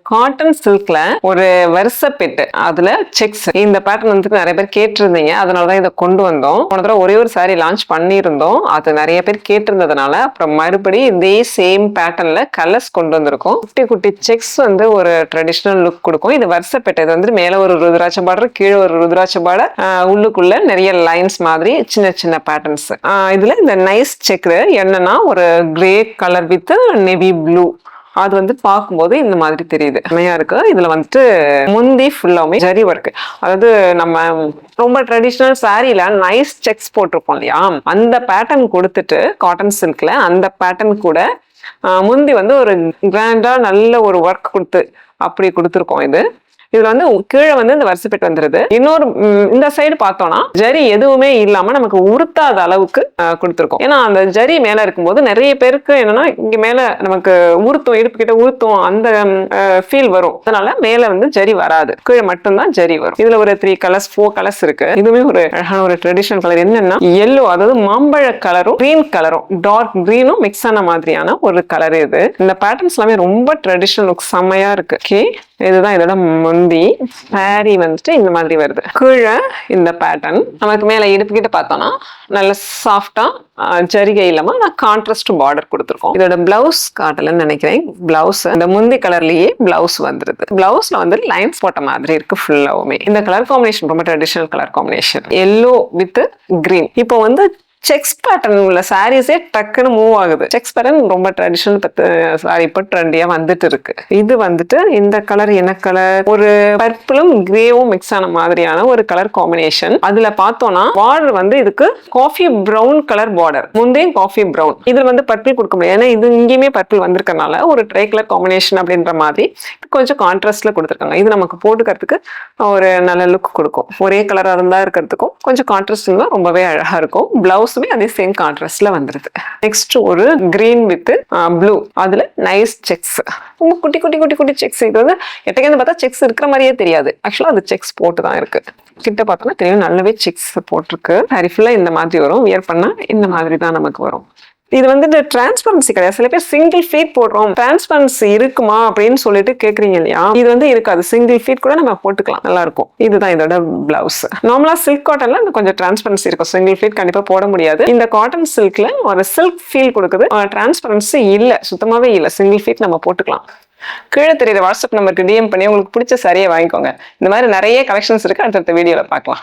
Cotton சில்க்ல ஒரு வருஷ bed அதுல செக்ஸ் இந்த பேட்டர்ன் வந்து நிறைய பேர் கேட்டிருந்தீங்க. அதனாலதான் இதை கொண்டு வந்தோம். போன தடவை ஒரே ஒரு சாரி லான்ச் பண்ணியிருந்தோம். அது நிறைய பேர் கேட்டிருந்ததுனால அப்புறம் மறுபடியும் இதே சேம் பேட்டர்ன்ல கலர்ஸ் கொண்டு வந்திருக்கோம். குட்டி குட்டி செக்ஸ் வந்து ஒரு ட்ரெடிஷனல் லுக் கொடுக்கும். இது வருஷ பெட்டு. இது வந்து மேல ஒரு ருத்ராட்ச பார்டர், கீழே ஒரு ருத்ராட்ச பார்டர், உள்ளுக்குள்ள நிறைய லைன்ஸ் மாதிரி சின்ன சின்ன பேட்டர்ன்ஸ். இதுல இந்த நைஸ் செக் என்னன்னா ஒரு grey colour with navy blue. அது வந்து பார்க்கும்போது இந்த மாதிரி தெரியுது, செமையா இருக்கு. இதுல வந்துட்டு முந்தி ஃபுல்லாமே ஜரி ஒர்க். அதாவது நம்ம ரொம்ப ட்ரெடிஷ்னல் சாரீல நைஸ் செக்ஸ் போட்டிருப்போம் இல்லையா, அந்த பேட்டர்ன் கொடுத்துட்டு காட்டன் சில்க்ல அந்த பேட்டர்ன் கூட முந்தி வந்து ஒரு கிராண்டா நல்ல ஒரு ஒர்க் கொடுத்து அப்படி கொடுத்துருக்கோம். இதுல வந்து கீழே வந்து இந்த வருஷப்பெட்டு வந்துருது. இன்னொரு இந்த சைடு பார்த்தோம்னா ஜரி எதுவுமே இல்லாம நமக்கு உருத்தாத அளவுக்கு கொடுத்துருக்கோம். ஏன்னா அந்த ஜரி மேல இருக்கும்போது நிறைய பேருக்கு என்னன்னா இங்க மேல நமக்கு உருத்தும், இடுப்பு கிட்ட உருத்தும், அந்த ஃபீல் வரும். அதனால மேல வந்து ஜரி வராது, கீழே மட்டும்தான் ஜரி வரும். இதுல ஒரு 3 கலர்ஸ் 4 கலர்ஸ் இருக்கு. இதுவுமே ஒரு அழகான ஒரு ட்ரெடிஷனல் கலர். என்னன்னா எல்லோ, அதாவது மாம்பழ கலரும் கிரீன் கலரும், டார்க் கிரீனும் மிக்ஸ் ஆன மாதிரியான ஒரு கலர். இது இந்த பேட்டர்ன்ஸ் எல்லாமே ரொம்ப ட்ரெடிஷனல் லுக், செம்மையா இருக்கு. ஓகே, இதுதான் இதோட முந்தி. சாரி வந்துட்டு இந்த மாதிரி வருது. கீழே இந்த பேட்டர்ன் நமக்கு மேல இடுப்பு கிட்ட பார்த்தோம்னா நல்ல சாஃப்டா ஜரிகை இல்லாம நான் கான்ட்ராஸ்ட் பார்டர் கொடுத்துருக்கோம். இதோட பிளவுஸ் காட்டலன்னு நினைக்கிறேன். பிளவுஸ் இந்த முந்தி கலர்லயே பிளவுஸ் வந்துருது. பிளவுஸ்ல வந்து லைன்ஸ் போட்ட மாதிரி இருக்கு ஃபுல்லாவுமே. இந்த கலர் காம்பினேஷன் ரொம்ப traditional colour combination, yellow with green. இப்போ வந்து செக்ஸ் பேட்டர்ன் உள்ள சாரீஸே டக்குன்னு மூவ் ஆகுது. செக்ஸ் பேட்டர்ன் ரொம்ப ட்ரெடிஷனல் சாரி இப்போ ட்ரெண்டியா வந்துட்டு இருக்கு. இது வந்துட்டு இந்த கலர் என்ன கலர், ஒரு பர்பிளும் கிரேவும் மிக்ஸ் ஆன மாதிரியான ஒரு கலர் காம்பினேஷன். அதுல பார்த்தோம்னா பார்டர் வந்து இதுக்கு காஃபி பிரவுன் கலர் பார்டர், முந்தையும் காஃபி பிரவுன். இதுல வந்து பர்பிள் கொடுக்க முடியாது, ஏன்னா இது இங்கேயுமே பர்பிள் வந்திருக்கனால ஒரு ட்ரை கலர் காம்பினேஷன் அப்படின்ற மாதிரி கொஞ்சம் கான்ட்ராஸ்ட்ல கொடுத்துருக்காங்க. இது நமக்கு போட்டுக்கிறதுக்கு ஒரு நல்ல லுக் கொடுக்கும். ஒரே கலரா இருந்தா இருக்கிறதுக்கும் கொஞ்சம் கான்ட்ராஸ்ட் இருந்தா ரொம்பவே அழகா இருக்கும். பிளவுஸ் அதே சேம் கான்ட்ராஸ்ட்ல வந்துருது. நெக்ஸ்ட் ஒரு கிரீன் வித் ப்ளூ, அதுல நைஸ் செக்ஸ், ரொம்ப குட்டி குட்டி குட்டி குட்டி செக்ஸ். இது வந்து எட்டக்கு பார்த்தா செக்ஸ் இருக்கிற மாதிரியே தெரியாது, ஆக்சுவலா அது செக்ஸ் போட்டு தான் இருக்கு. கிட்ட பார்த்தோம்னா தெரியும் நல்லாவே செக்ஸ் போட்டிருக்கு. சாரி ஃபுல்லா இந்த மாதிரி வரும், வியர் பண்ணா இந்த மாதிரி தான் நமக்கு வரும். இது வந்து டிரான்ஸ்பரன்சி கிடையாது. சில பேர் சிங்கிள் ஃபீட் போடுறோம், டிரான்ஸ்பரன்சி இருக்குமா அப்படின்னு சொல்லிட்டு கேக்குறீங்க இல்லையா, இது வந்து இருக்காது. சிங்கிள் ஃபீட் கூட நம்ம போட்டுக்கலாம், நல்லா இருக்கும். இதுதான் இதோட பிளவுஸ். நார்மலா சில்க் காட்டன்ல கொஞ்சம் டிரான்ஸ்பரன்சி இருக்கும், சிங்கிள் ஃபீட் கண்டிப்பா போட முடியாது. இந்த காட்டன் சில்க்ல ஒரு சில்க் ஃபீல் கொடுக்குது, டிரான்ஸ்பரன்சி இல்ல, சுத்தமாவே இல்ல. சிங்கிள் ஃபீட் நம்ம போட்டுக்கலாம். கீழே தெரியுற வாட்ஸ்அப் நம்பருக்கு டிஎம் பண்ணி உங்களுக்கு பிடிச்ச சாரியை வாங்கிக்கோங்க. இந்த மாதிரி நிறைய கலெக்ஷன்ஸ் இருக்கு, அடுத்த வீடியோல பார்க்கலாம்.